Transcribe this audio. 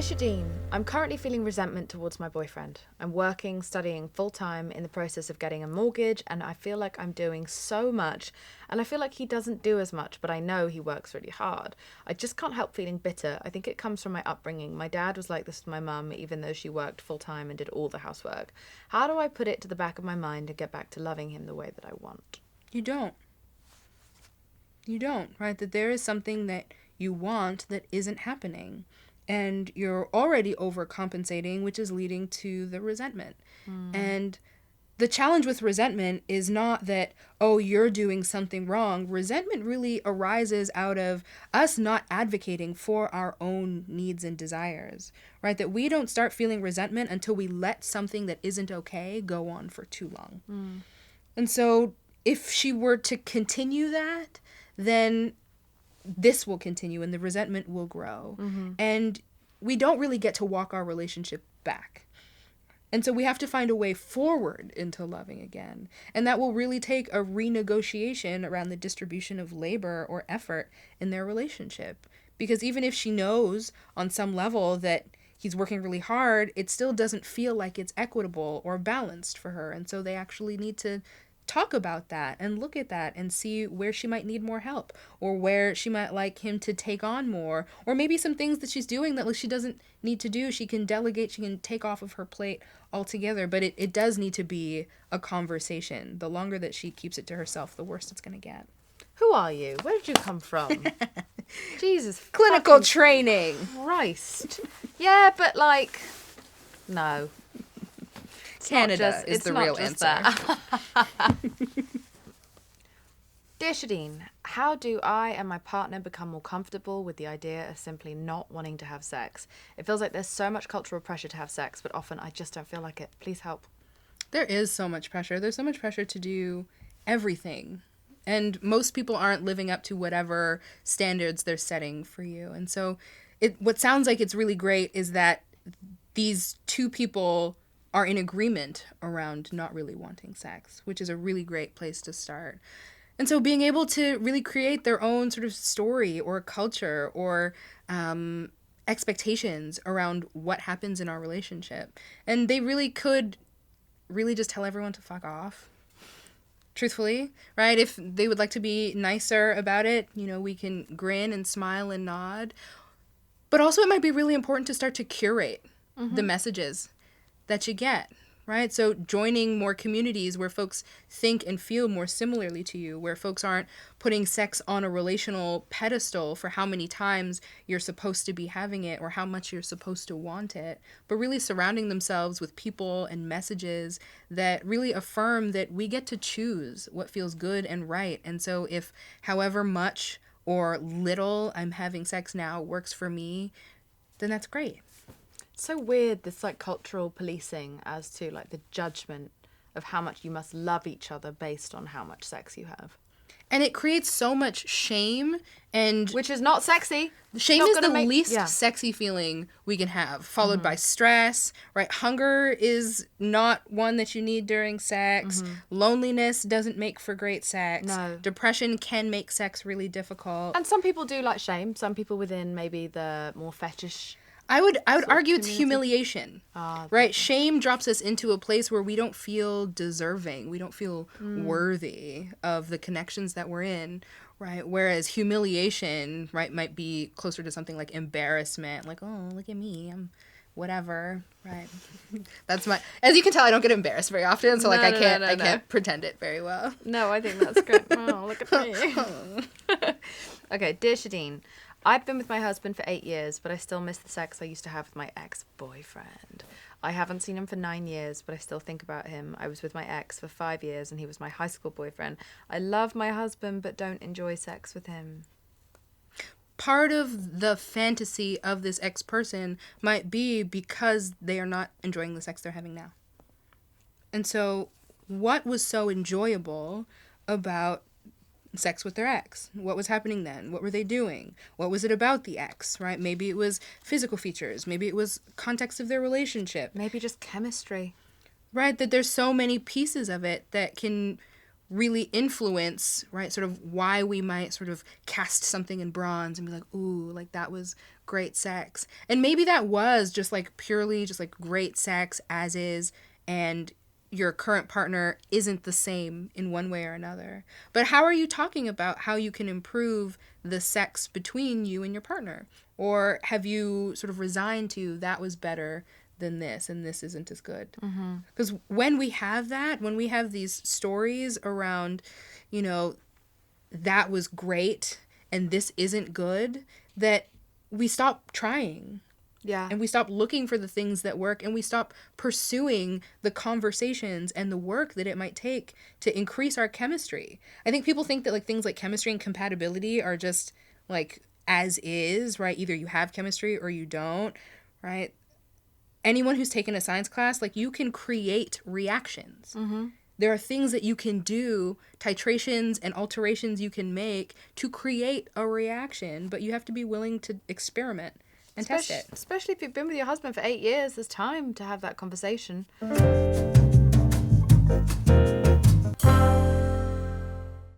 Shadeen, I'm currently feeling resentment towards my boyfriend. I'm working, studying full-time, in the process of getting a mortgage, and I feel like I'm doing so much, and I feel like he doesn't do as much, but I know he works really hard. I just can't help feeling bitter. I think it comes from my upbringing. My dad was like this with my mum, even though she worked full-time and did all the housework. How do I put it to the back of my mind and get back to loving him the way that I want? You don't. You don't, right? That there is something that you want that isn't happening. And you're already overcompensating, which is leading to the resentment. And the challenge with resentment is not that, oh, you're doing something wrong. Resentment really arises out of us not advocating for our own needs and desires, right? That we don't start feeling resentment until we let something that isn't okay go on for too long. And so if she were to continue that, then this will continue and the resentment will grow. And we don't really get to walk our relationship back. And so we have to find a way forward into loving again. And that will really take a renegotiation around the distribution of labor or effort in their relationship. Because even if she knows on some level that he's working really hard, it still doesn't feel like it's equitable or balanced for her. And so they actually need to talk about that and look at that and see where she might need more help or where she might like him to take on more, or maybe some things that she's doing that like she doesn't need to do. She can delegate, she can take off of her plate altogether, but it does need to be a conversation. The longer that she keeps it to herself, the worse it's going to get. Who are you? Where did you come from? Jesus. Clinical training. Christ. Yeah, but like, no. Canada is the real answer. Dear Shadeen, how do I and my partner become more comfortable with the idea of simply not wanting to have sex? It feels like there's so much cultural pressure to have sex, but often I just don't feel like it. Please help. There is so much pressure. There's so much pressure to do everything. And most people aren't living up to whatever standards they're setting for you. And so what sounds like it's really great is that these two people are in agreement around not really wanting sex, which is a really great place to start. And so being able to really create their own sort of story or culture or expectations around what happens in our relationship. And they really could really just tell everyone to fuck off, truthfully, right? If they would like to be nicer about it, you know, we can grin and smile and nod. But also it might be really important to start to curate the messages that you get, right? So joining more communities where folks think and feel more similarly to you, where folks aren't putting sex on a relational pedestal for how many times you're supposed to be having it or how much you're supposed to want it, but really surrounding themselves with people and messages that really affirm that we get to choose what feels good and right. And so if however much or little I'm having sex now works for me, then that's great. So weird, this like cultural policing as to like the judgment of how much you must love each other based on how much sex you have. And it creates so much shame, and which is not sexy. Shame is the least sexy feeling we can have, followed by stress, right? Hunger is not one that you need during sex. Loneliness doesn't make for great sex. No. Depression can make sex really difficult. And some people do like shame. Some people within maybe the more fetish. I would argue it's humiliation, right? Shame drops us into a place where we don't feel deserving. We don't feel worthy of the connections that we're in, right? Whereas humiliation, right, might be closer to something like embarrassment, like, oh, look at me, I'm whatever, right? That's as you can tell, I don't get embarrassed very often, so I can't pretend it very well. No, I think that's great. Oh, look at me. Okay, dear Shadeen, I've been with my husband for 8 years, but I still miss the sex I used to have with my ex-boyfriend. I haven't seen him for 9 years, but I still think about him. I was with my ex for 5 years, and he was my high school boyfriend. I love my husband, but don't enjoy sex with him. Part of the fantasy of this ex-person might be because they are not enjoying the sex they're having now. And so what was so enjoyable about sex with their ex? What was happening then? What were they doing? What was it about the ex, right? Maybe it was physical features. Maybe it was context of their relationship. Maybe just chemistry. Right, that there's so many pieces of it that can really influence, right, sort of why we might sort of cast something in bronze and be like, ooh, like that was great sex. And maybe that was just like purely just like great sex as is, and your current partner isn't the same in one way or another. But how are you talking about how you can improve the sex between you and your partner? Or have you sort of resigned to that was better than this and this isn't as good? Because when we have that, when we have these stories around, you know, that was great and this isn't good, that we stop trying. Yeah. And we stop looking for the things that work, and we stop pursuing the conversations and the work that it might take to increase our chemistry. I think people think that like things like chemistry and compatibility are just like as is, right? Either you have chemistry or you don't, right? Anyone who's taken a science class, like you can create reactions. There are things that you can do, titrations and alterations you can make to create a reaction, but you have to be willing to experiment and test it. Especially if you've been with your husband for 8 years, there's time to have that conversation.